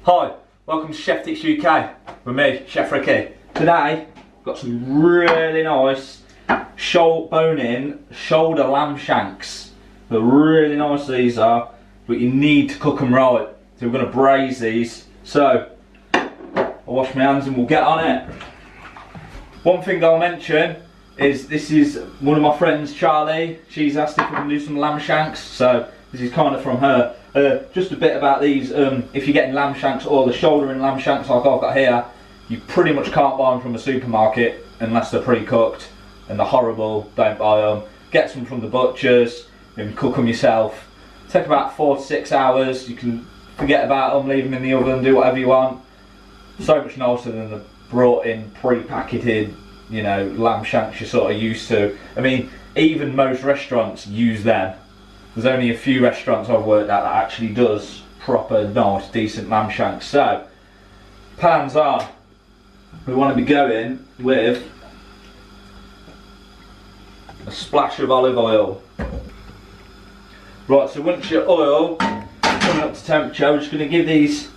Hi, welcome to Chef Dix UK with me, Chef Ricky. Today, I've got some really nice bone-in shoulder lamb shanks. They're really nice, these are, but you need to cook them right. So we're going to braise these. So, I'll wash my hands and we'll get on it. One thing I'll mention is this is one of my friends, Charlie. She's asked if we can do some lamb shanks, so this is kind of from her. Just a bit about these, if you're getting lamb shanks or the shoulder and lamb shanks like I've got here, you pretty much can't buy them from a supermarket unless they're pre-cooked, and they're horrible, don't buy them. Get some from the butchers and cook them yourself. Take about 4 to 6 hours, you can forget about them, leave them in the oven, do whatever you want. So much nicer than the brought in pre-packeted, you know, lamb shanks you're sort of used to. I mean, even most restaurants use them. There's only a few restaurants I've worked at that actually does proper, nice, decent lamb shanks. So, pans on. We want to be going with a splash of olive oil. Right, so once your oil is coming up to temperature, we're just going to give these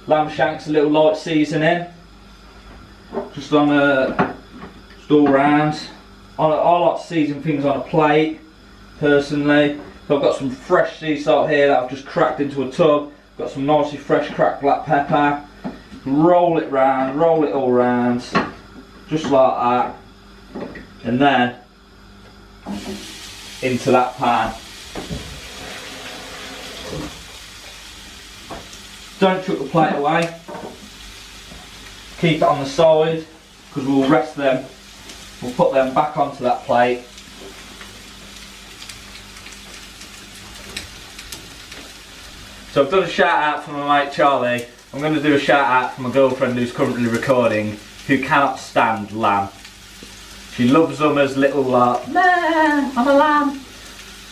lamb shanks a little light seasoning. Just on just all round. I like to season things on a plate, personally. So I've got some fresh sea salt here that I've just cracked into a tub. Got some nicely fresh cracked black pepper. Roll it round, roll it all round, just like that. And then into that pan. Don't chuck the plate away. Keep it on the side because we'll rest them. We'll put them back onto that plate. So I've done a shout out for my mate Charlie. I'm going to do a shout out for my girlfriend who's currently recording, who cannot stand lamb. She loves them as little like, nah, I'm a lamb.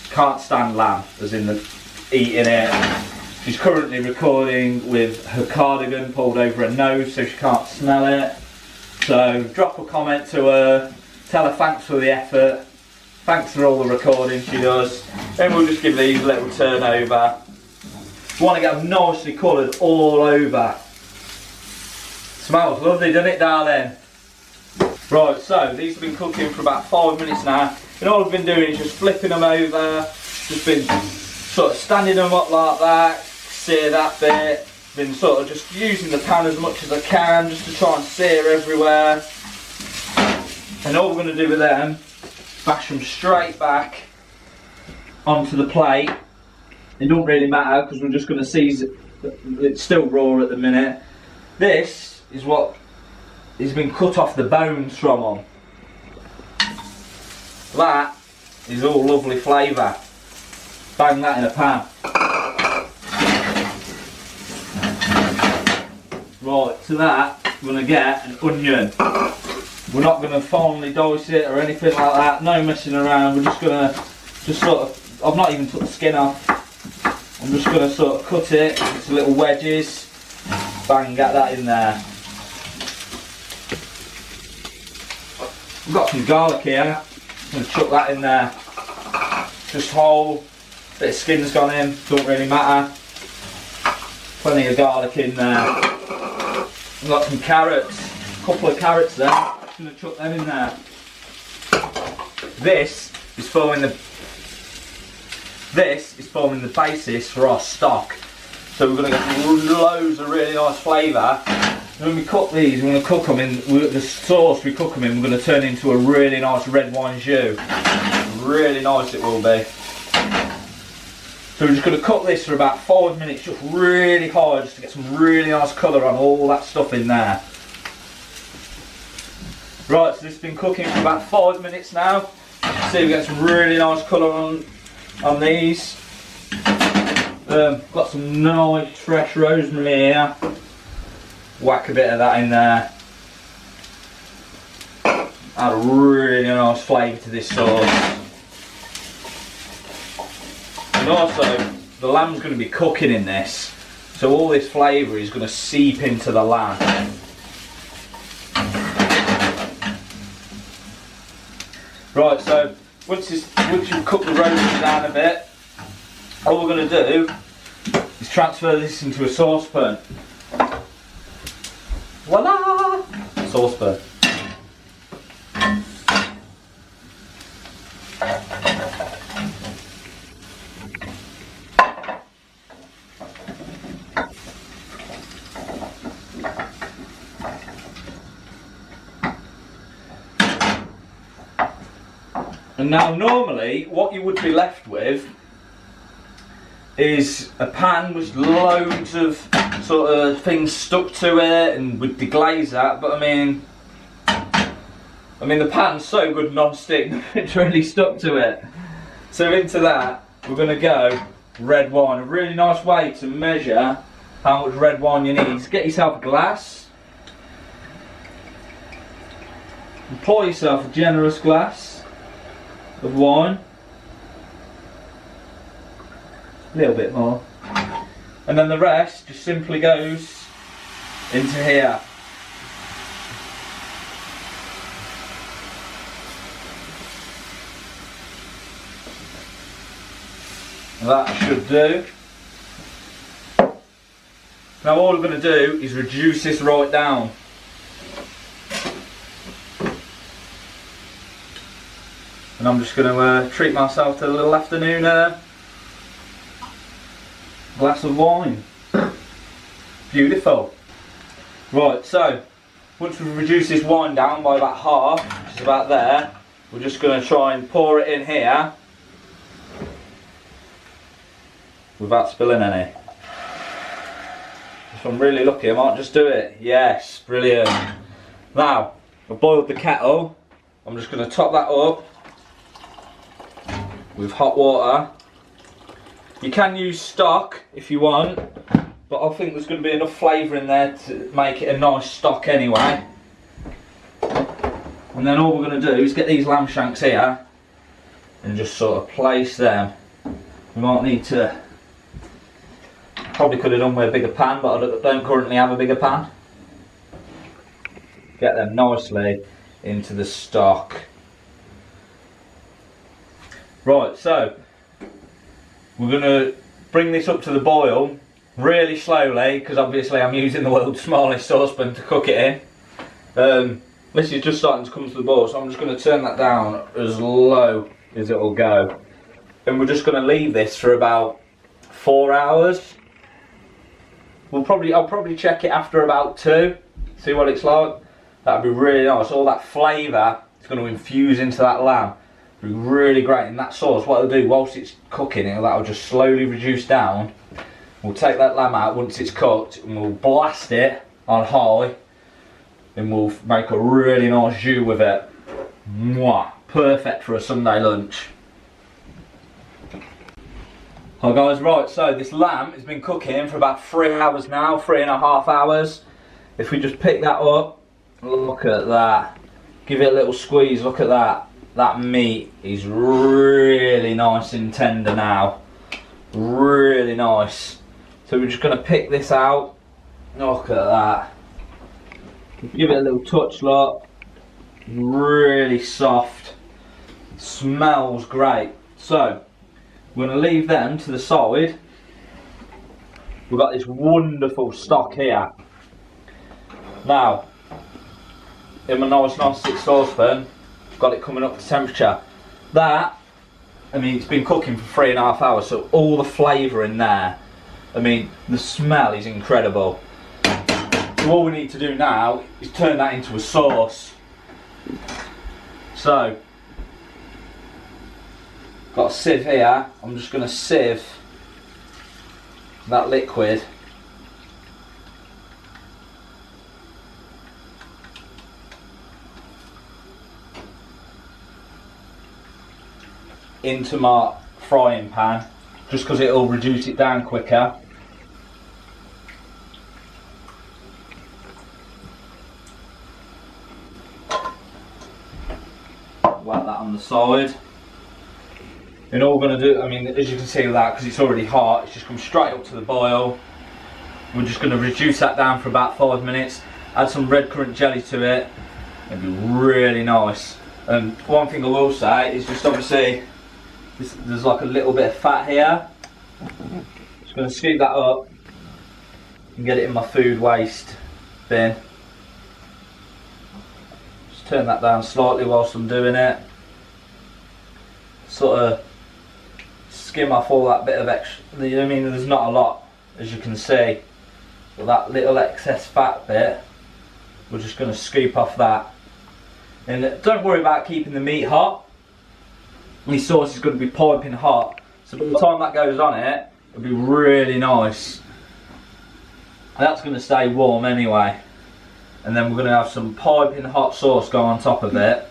Can't stand lamb, as in the eating it. She's currently recording with her cardigan pulled over her nose so she can't smell it. So drop a comment to her, tell her thanks for the effort, thanks for all the recording she does. Then we'll just give these a little turn over. We want to get them nicely coloured all over. Smells lovely, doesn't it, darling? Right, so these have been cooking for about 5 minutes now, and all I've been doing is just flipping them over, just been sort of standing them up like that, sear that bit, been sort of just using the pan as much as I can just to try and sear everywhere. And all we're going to do with them, bash them straight back onto the plate. It don't really matter because we're just going to season it. It's still raw at the minute. This is what has been cut off the bones from them. That is all lovely flavour. Bang that in a pan. Right, to that we're going to get an onion. We're not going to finely dice it or anything like that. No messing around. We're just going to sort of, I've not even took the skin off. I'm just going to sort of cut it into little wedges. Bang, get that in there. We've got some garlic here. I'm going to chuck that in there. Just whole. Bit of skin's gone in, don't really matter. Plenty of garlic in there. We've got some carrots. A couple of carrots there. Just going to chuck them in there. This is forming the basis for our stock. So we're going to get loads of really nice flavour. When we cook these, we're going to cook them in, the sauce we cook them in, we're going to turn into a really nice red wine jus. Really nice it will be. So we're just going to cook this for about 5 minutes, just really high, just to get some really nice colour on all that stuff in there. Right, so this has been cooking for about 5 minutes now. You can see we get some really nice colour on these. Got some nice fresh rosemary here. Whack a bit of that in there. Add a really nice flavour to this sauce. And also, the lamb's going to be cooking in this, so all this flavour is going to seep into the lamb. Right, so once you've cooked the rosemary down a bit, all we're going to do is transfer this into a saucepan. Voila! Saucepan. And now normally what you would be left with is a pan with loads of sort of things stuck to it and with deglaze that, but I mean the pan's so good non-stick, it's really stuck to it. So into that we're going to go red wine. A really nice way to measure how much red wine you need is get yourself a glass, and pour yourself a generous glass of wine, a little bit more, and then the rest just simply goes into here. That should do. Now all we're going to do is reduce this right down. And I'm just going to treat myself to a little afternoon glass of wine. Beautiful. Right, so once we've reduced this wine down by about half, which is about there, we're just going to try and pour it in here without spilling any. If I'm really lucky, I might just do it. Yes, brilliant. Now, I've boiled the kettle. I'm just going to top that up with hot water. You can use stock if you want, but I think there's going to be enough flavour in there to make it a nice stock anyway. And then all we're going to do is get these lamb shanks here and just sort of place them. We might need to, probably could have done with a bigger pan, but I don't currently have a bigger pan. Get them nicely into the stock. Right, so we're going to bring this up to the boil really slowly, because obviously I'm using the world's smallest saucepan to cook it in. This is just starting to come to the boil, so I'm just going to turn that down as low as it will go. And we're just going to leave this for about 4 hours. I'll probably check it after about 2, see what it's like. That'd be really nice. All that flavour is going to infuse into that lamb. Be really great. And that sauce, what it'll do whilst it's cooking, that'll just slowly reduce down. We'll take that lamb out once it's cooked and we'll blast it on high, and we'll make a really nice jus with it. Mwah! Perfect for a Sunday lunch. Hi guys, right, so this lamb has been cooking for about 3 hours now, 3.5 hours. If we just pick that up, look at that. Give it a little squeeze, look at that. That meat is really nice and tender now. Really nice. So we're just going to pick this out. Look at that. Give it a little touch, look. Really soft. Smells great. So we're going to leave them to the side. We've got this wonderful stock here. Now, in my nice non-stick saucepan, got it coming up to temperature. That, I mean, it's been cooking for 3.5 hours, so all the flavour in there, I mean, the smell is incredible. So all we need to do now is turn that into a sauce. So, got a sieve here. I'm just going to sieve that liquid into my frying pan, just because it'll reduce it down quicker. Whack that on the side. And all we're going to do, I mean, as you can see with that, because it's already hot, it's just come straight up to the boil. We're just going to reduce that down for about 5 minutes, add some red currant jelly to it. It'll be really nice. And one thing I will say is just obviously, there's like a little bit of fat here. Just going to scoop that up and get it in my food waste bin. turn that down slightly whilst I'm doing it. Sort of skim off all that bit of extra. I mean, there's not a lot, as you can see, but that little excess fat bit, we're just going to scoop off that. And don't worry about keeping the meat hot. This sauce is going to be piping hot, so by the time that goes on it, it'll be really nice. And that's going to stay warm anyway. And then we're going to have some piping hot sauce go on top of it.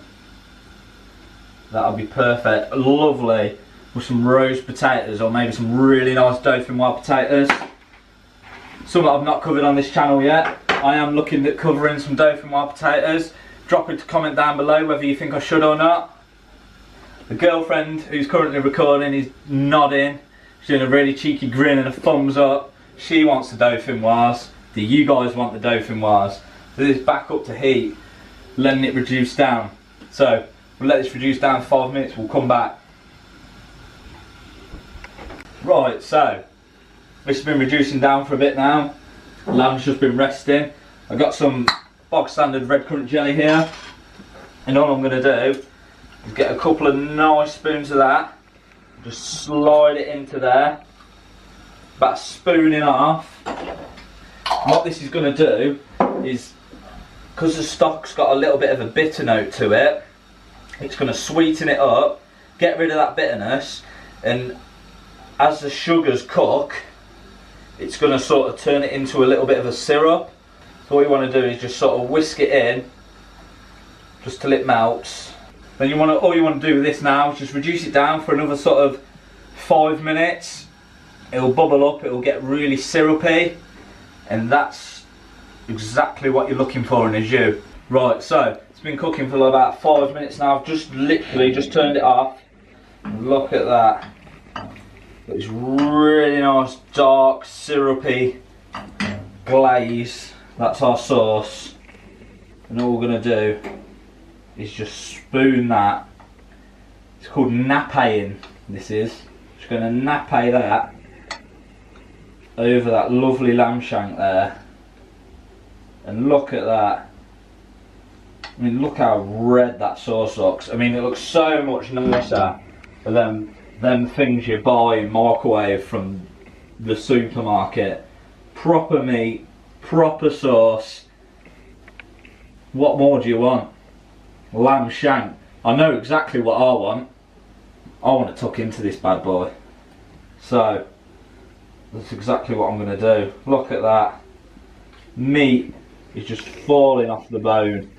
That'll be perfect. Lovely with some roast potatoes, or maybe some really nice dauphinoise potatoes. Some that I've not covered on this channel yet. I am looking at covering some dauphinoise potatoes. Drop it to comment down below whether you think I should or not. The girlfriend who's currently recording is nodding. She's doing a really cheeky grin and a thumbs up. She wants the dauphinoise. Do you guys want the dauphinoise? So this back up to heat, letting it reduce down. So we'll let this reduce down for 5 minutes, we'll come back. Right, so this has been reducing down for a bit now. Lamb's just been resting. I've got some bog standard red currant jelly here, and all I'm going to do is get a couple of nice spoons of that, just slide it into there, about a spoon and a half. What this is going to do is, because the stock's got a little bit of a bitter note to it, it's going to sweeten it up, get rid of that bitterness, and as the sugars cook, it's going to sort of turn it into a little bit of a syrup. So what you want to do is just sort of whisk it in, just till it melts. Then all you want to do with this now is just reduce it down for another sort of 5 minutes. It'll bubble up, it'll get really syrupy, and that's exactly what you're looking for in a jus. Right, so it's been cooking for about 5 minutes now. I've just literally just turned it off. Look at that. It's really nice, dark, syrupy glaze. That's our sauce. And all we're going to do is just spoon that. It's called napping, this is. Just going to nappe that over that lovely lamb shank there. And look at that. I mean, look how red that sauce looks. I mean, it looks so much nicer than them things you buy in microwave from the supermarket. Proper meat, proper sauce. What more do you want? Lamb shank. I know exactly what I want. I want to tuck into this bad boy. So that's exactly what I'm going to do. Look at that. Meat is just falling off the bone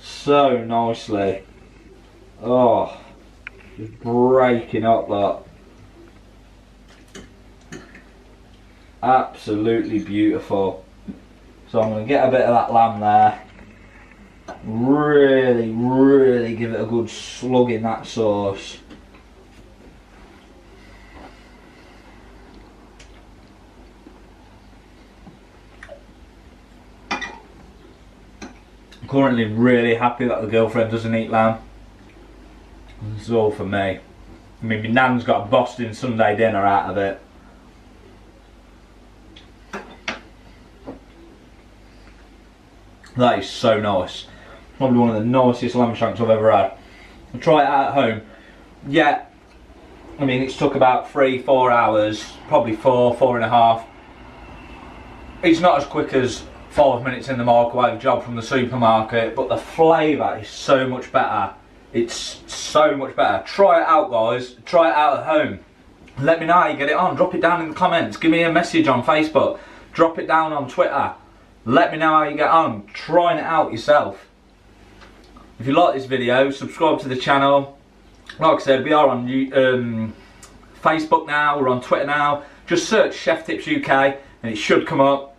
so nicely. Oh, just breaking up that. Absolutely beautiful. So I'm going to get a bit of that lamb there. Really, really give it a good slug in that sauce. I'm currently really happy that the girlfriend doesn't eat lamb. This is all for me. I mean, my nan's got a Boston Sunday dinner out of it. That is so nice. Probably one of the nicest lamb shanks I've ever had. I'll try it out at home. Yeah, I mean, it's took about 3-4 hours, probably 4.5. It's not as quick as 5 minutes in the microwave job from the supermarket, but the flavour is so much better. It's so much better. Try it out, guys. Try it out at home. Let me know how you get it on. Drop it down in the comments. Give me a message on Facebook. Drop it down on Twitter. Let me know how you get on trying it out yourself. If you like this video, subscribe to the channel. Like I said, we are on Facebook now, we're on Twitter now. Just search Chef Tips UK and it should come up.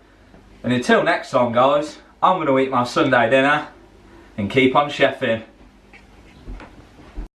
And until next time, guys, I'm going to eat my Sunday dinner and keep on chefing.